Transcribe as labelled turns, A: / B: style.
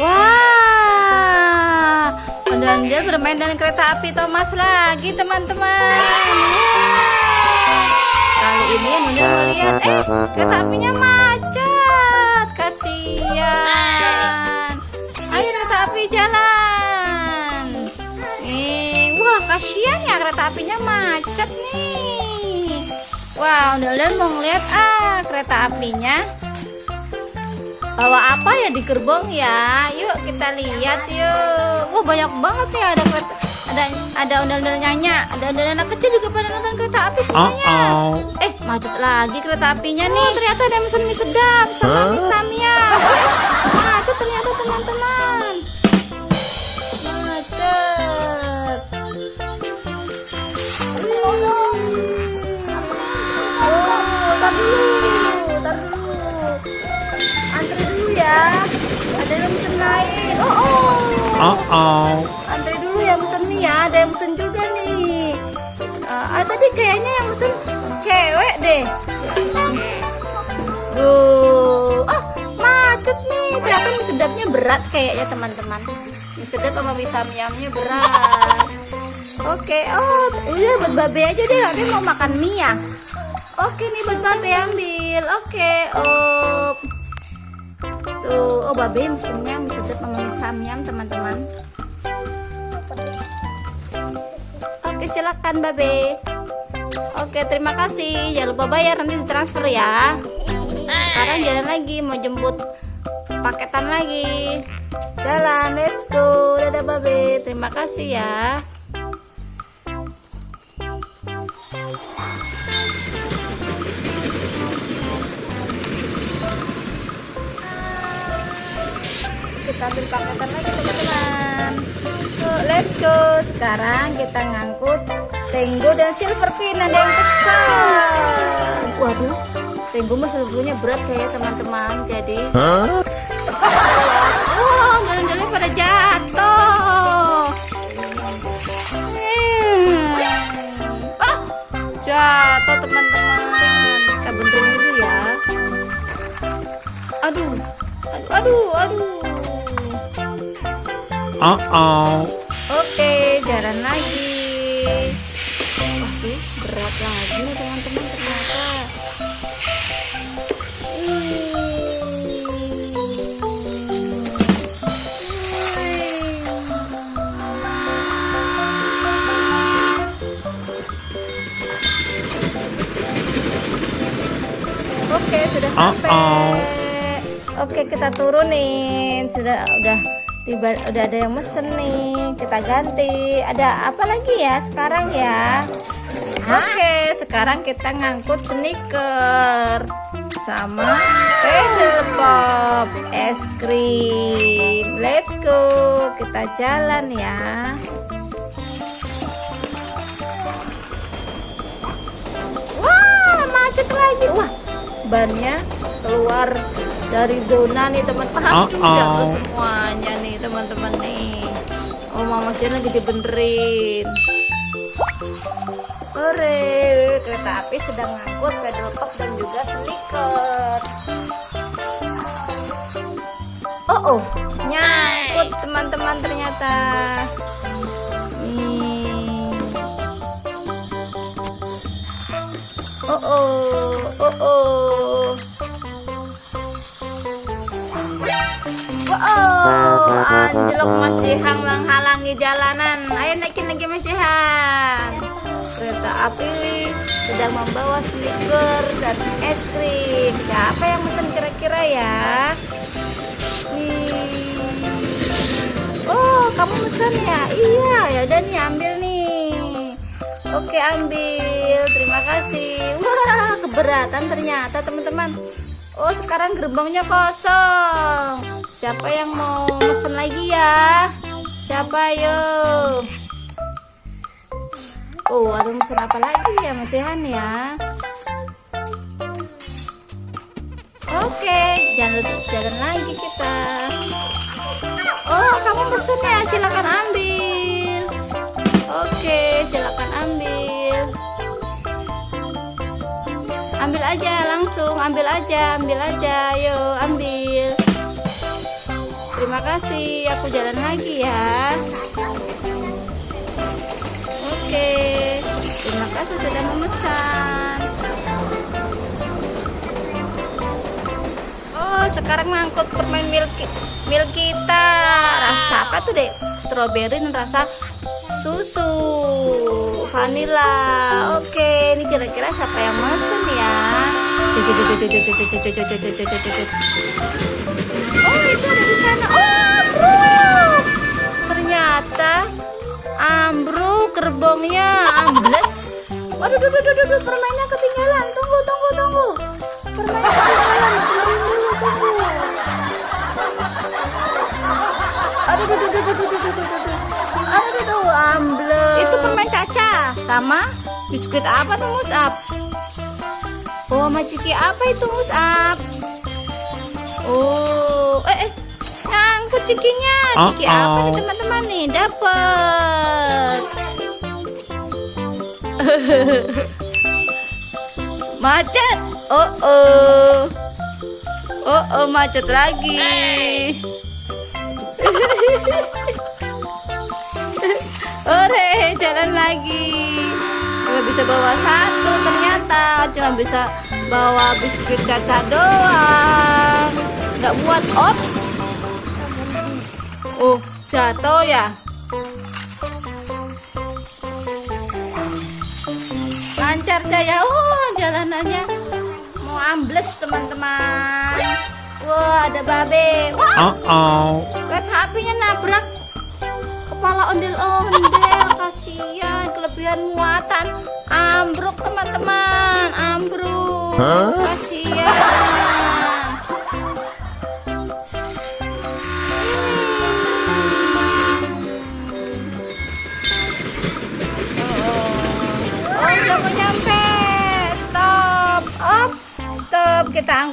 A: Wah, ondel-ondel bermain dengan kereta api Thomas lagi, teman-teman. Kali ini ondel melihat, kereta apinya macet. Kasihan. Ayo kereta api jalan. Wah, kasihan ya kereta apinya macet nih. Wah, ondel-ondel mau ngeliat kereta apinya. Bawa apa ya di gerbong ya? Yuk kita lihat yuk. Wah, banyak banget ya, ada kereta, ada ondel-ondel nyanya, ada ondel anak kecil juga pada nonton kereta api semuanya. Macet lagi kereta apinya nih. Ternyata ada yang mesen mie sedap sama mie samyang. Macet ternyata, teman-teman. Macet. Tar dulu. Antri dulu ya. Ada yang mesen lain. Antri dulu ya mesen mie ya. Ada yang mesen juga nih. Tadi kayaknya yang mesen cewek deh. Macet nih. Ternyata mie sedapnya berat kayaknya, teman-teman. Mie sedap sama mie samyangnya berat. Oke, udah buat babe aja deh. Babe mau makan mie ya. Oke nih buat babe ambil. Oke, tuh, babe mesennya mie sedap sama mie samyang, teman-teman. Oke, silakan babe. Oke, terima kasih. Jangan lupa bayar, nanti ditransfer ya. Sekarang jalan lagi, mau jemput paketan lagi. Jalan, let's go. Dadah babe, terima kasih ya. Kita ambil paketan lagi, teman-teman. Let's go. Sekarang kita ngangkut Tenggo dan Silverfin. Ada yang pesan. Waduh, Tenggo mah Silverfinnya berat kayak teman-teman. Jadi jalan-jalan pada jatuh. Jatuh, teman-teman. Kita benerin dulu ya. Aduh. Oke, jalan lagi. Waduh, berat lagi nih teman-teman ternyata. Oke, sudah sampai. Oke, kita turunin. Udah ada yang mesen nih. Kita ganti. Ada apa lagi ya sekarang ya? Oke, sekarang kita ngangkut sneaker sama pedal pop es krim. Let's go. Kita jalan ya. Wah, macet lagi. Wah, bannya keluar dari zona nih, teman-teman. Jatuh semuanya nih, teman-teman nih. Mama Sian lagi dibenerin. Hore, kereta api sedang ngangkut pedal pop dan juga sneaker. Nyangkut, teman-teman ternyata. Anjlok Mas Jihang menghalangi jalanan. Ayo naikin lagi Mas Jihang. Kereta api sedang membawa sneaker dan es krim. Siapa yang mesen kira-kira ya? Kamu mesen ya? Iya, ya udah nih ambil nih. Oke, ambil. Terima kasih. Wah, keberatan ternyata, teman-teman. Sekarang gerbongnya kosong. Siapa yang mau mesen lagi ya? Siapa, ayo? Ada mesen apa lagi ya Mas Ihan ya? Oke, jalan lagi kita. Kamu mesen ya? Silakan ambil. Oke, silakan ambil. Ambil aja langsung, ambil aja, ayo ambil. Terima kasih, aku jalan lagi ya. Oke, terima kasih sudah memesan. Oh, sekarang ngangkut permen milk kita. Rasa apa tuh deh? Strawberry dan rasa susu vanilla. Oke, ini kira-kira siapa yang mesen ya? Oh, itu ada di sana. Oh, bro. Ternyata ambruk gerbongnya ambles. Waduh, permennya ketinggalan. Tunggu. Permennya ketinggalan. Tunggu. Aduh, ambles. Itu permen Caca sama biskuit apa tuh, Musab? Oh, maciki apa itu, Musab? Oh, nyangkut cikinya. Ciki apa nih teman-teman nih? Dapet. Macet. Oh, macet lagi. Ore, jalan lagi. Cuma bisa bawa satu ternyata. Cuma bisa bawa biskuit Caca doang. Nggak buat ops. Oh, jatuh ya. Lancar ya. Oh, jalanannya mau ambles teman-teman. Wah, ada babe. Wah, red HP-nya nabrak kepala ondel-ondel. Kasihan, kelebihan muatan. Ambruk teman-teman, ambruk. Kasihan. Udah mau nyampe. Stop. Kita angkut.